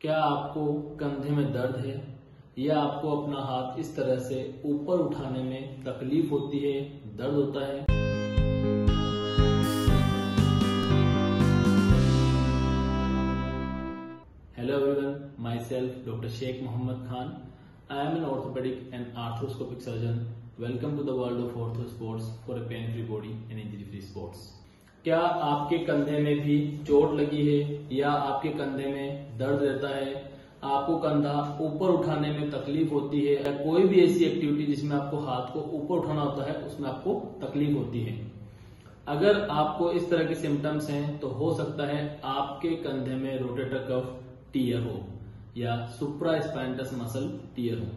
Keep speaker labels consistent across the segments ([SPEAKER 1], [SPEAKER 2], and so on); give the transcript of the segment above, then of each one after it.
[SPEAKER 1] क्या आपको कंधे में दर्द है या आपको अपना हाथ इस तरह से ऊपर उठाने में तकलीफ होती है, दर्द होता है? Hello everyone, myself Dr. Sheikh Mohammed Khan. I am an orthopedic and arthroscopic surgeon. Welcome to the world of ortho sports for a pain-free body and injury-free sports. क्या आपके कंधे में भी चोट लगी है या आपके कंधे में दर्द रहता है, आपको कंधा ऊपर उठाने में तकलीफ होती है या कोई भी ऐसी एक्टिविटी जिसमें आपको हाथ को ऊपर उठाना होता है उसमें आपको तकलीफ होती है? अगर आपको इस तरह के सिम्टम्स हैं तो हो सकता है आपके कंधे में रोटेटर कफ टियर हो या सुप्रास्पाइनटस मसल टियर हो।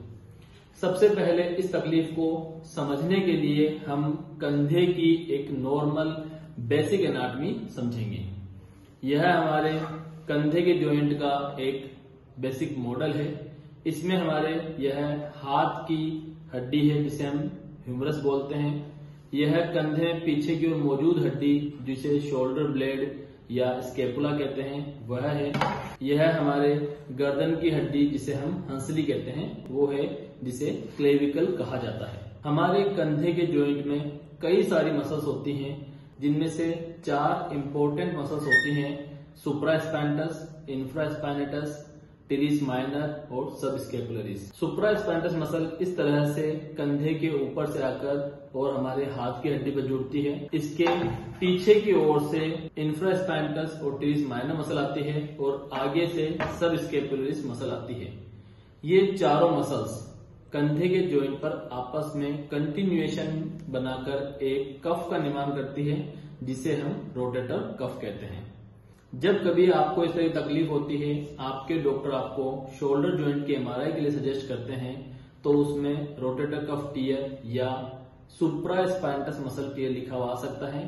[SPEAKER 1] सबसे पहले इस तकलीफ को समझने के लिए हम कंधे की एक नॉर्मल बेसिक एनाटॉमी समझेंगे। यह हमारे कंधे के जॉइंट का एक बेसिक मॉडल है। इसमें हमारे यह हाथ की हड्डी है जिसे हम ह्यूमरस बोलते हैं। यह कंधे में पीछे की ओर मौजूद हड्डी जिसे शोल्डर ब्लेड या स्कैपुला कहते हैं वह है। यह हमारे गर्दन की हड्डी जिसे हम हंसली कहते हैं वो है, जिसे क्लेविकल कहा जाता है। हमारे कंधे के जॉइंट में कई सारी मसल्स होती हैं जिनमें से 4 इंपॉर्टेंट मसल्स होती हैं: सुप्रास्पाइनटस, इंफ्रास्पाइनेटस, टीरिस माइनर और सबस्कैपुलरिस। सुप्रास्पाइनटस मसल इस तरह से कंधे के ऊपर से आकर और हमारे हाथ की हड्डी पर जुड़ती है। इसके पीछे की ओर से इंफ्रास्पाइनटस और टीरिस माइनर मसल आती है और आगे से सबस्कैपुलरिस मसल आती है। ये चारों मसल्स कंधे के जॉइंट पर आपस में कंटिन्यूएशन बनाकर एक कफ का निर्माण करती है जिसे हम रोटेटर कफ कहते हैं। जब कभी आपको इस तरह की तकलीफ होती है, आपके डॉक्टर आपको शोल्डर जॉइंट के एमआरआई के लिए सजेस्ट करते हैं तो उसमें रोटेटर कफ टियर या सुप्रास्पाइनटस मसल टियर लिखा हुआ आ सकता है।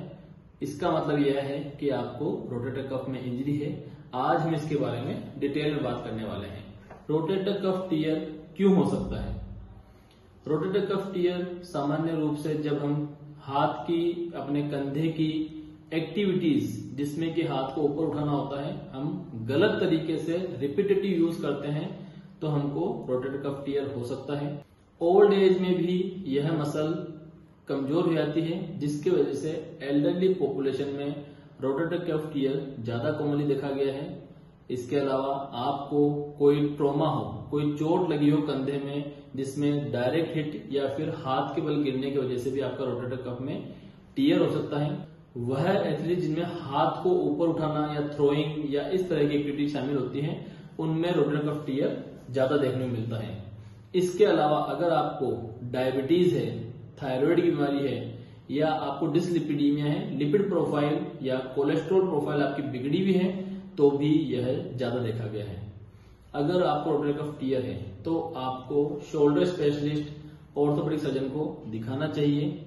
[SPEAKER 1] इसका मतलब यह है कि आपको रोटेटर कफ में इंजरी है। आज हम इसके बारे में डिटेल में बात करने वाले हैं। रोटेटर कफ टियर क्यों हो सकता है? रोटेटर कफ टियर सामान्य रूप से जब हम हाथ की, अपने कंधे की एक्टिविटीज जिसमें कि हाथ को ऊपर उठाना होता है, हम गलत तरीके से रिपीटेटिव यूज करते हैं तो हमको रोटेटर कफ टियर हो सकता है। ओल्ड एज में भी यह मसल कमजोर हो जाती है जिसकी वजह से एल्डरली पॉपुलेशन में रोटेटर कफ टियर ज्यादा कॉमनली देखा गया है। इसके अलावा आपको कोई ट्रॉमा हो, कोई चोट लगी हो कंधे में जिसमें डायरेक्ट हिट या फिर हाथ के बल गिरने की वजह से भी आपका रोटेटर कफ में टियर हो सकता है। वह एथलीट जिनमें हाथ को ऊपर उठाना या थ्रोइंग या इस तरह की एक्टिविटी शामिल होती है उनमें रोटेटर कफ टियर ज्यादा देखने को मिलता है। इसके अलावा अगर आपको डायबिटीज है, थायराइड की बीमारी है या आपको डिसलिपिडीमिया है, लिपिड प्रोफाइल या कोलेस्ट्रॉल प्रोफाइल आपकी बिगड़ी हुई है तो भी यह ज्यादा देखा गया है। अगर आपको रोटेटर कफ टियर है तो आपको शोल्डर स्पेशलिस्ट ऑर्थोपेडिक सर्जन को दिखाना चाहिए।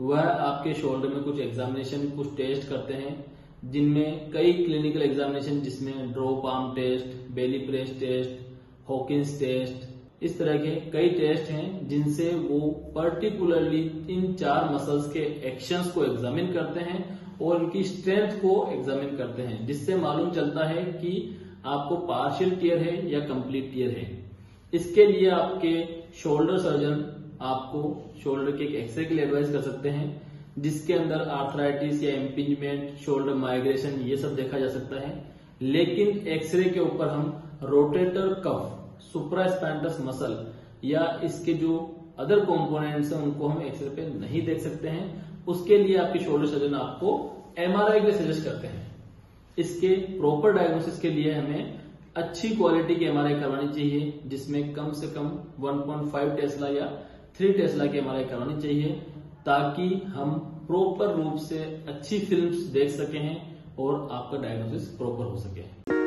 [SPEAKER 1] वह आपके शोल्डर में कुछ एग्जामिनेशन, कुछ टेस्ट करते हैं जिनमें कई क्लिनिकल एग्जामिनेशन जिसमें ड्रॉप आर्म टेस्ट, बेली प्रेस टेस्ट, हॉकिंस टेस्ट, इस तरह के कई टेस्ट हैं जिनसे वो पर्टिकुलरली इन 4 मसल्स के एक्शंस को एग्जामिन करते हैं और उनकी स्ट्रेंथ को एग्जामिन करते हैं, जिससे मालूम चलता है कि आपको पार्शियल टियर है या कंप्लीट टियर है। इसके लिए आपके शोल्डर सर्जन आपको शोल्डर के एक एक्सरे के लिए एडवाइस कर सकते हैं जिसके अंदर आर्थराइटिस या इम्पिंजमेंट, शोल्डर माइग्रेशन ये सब देखा जा सकता है। लेकिन एक्सरे के ऊपर हम रोटेटर कफ, सुप्रास्पाइनटस मसल या इसके जो अदर कंपोनेंट्स हैं उनको हम एक्सरे पे नहीं देख सकते हैं। उसके लिए आपके शोल्डर सर्जन आपको एमआरआई के लिए सजेस्ट करते हैं। इसके प्रॉपर डायग्नोसिस के लिए हमें अच्छी क्वालिटी की एमआरआई करवानी चाहिए जिसमें कम से कम 1.5 टेस्ला या 3 टेस्ला की एमआरआई करवानी चाहिए ताकि हम प्रॉपर रूप से अच्छी फिल्म्स देख सकें और आपका डायग्नोसिस प्रॉपर हो सके।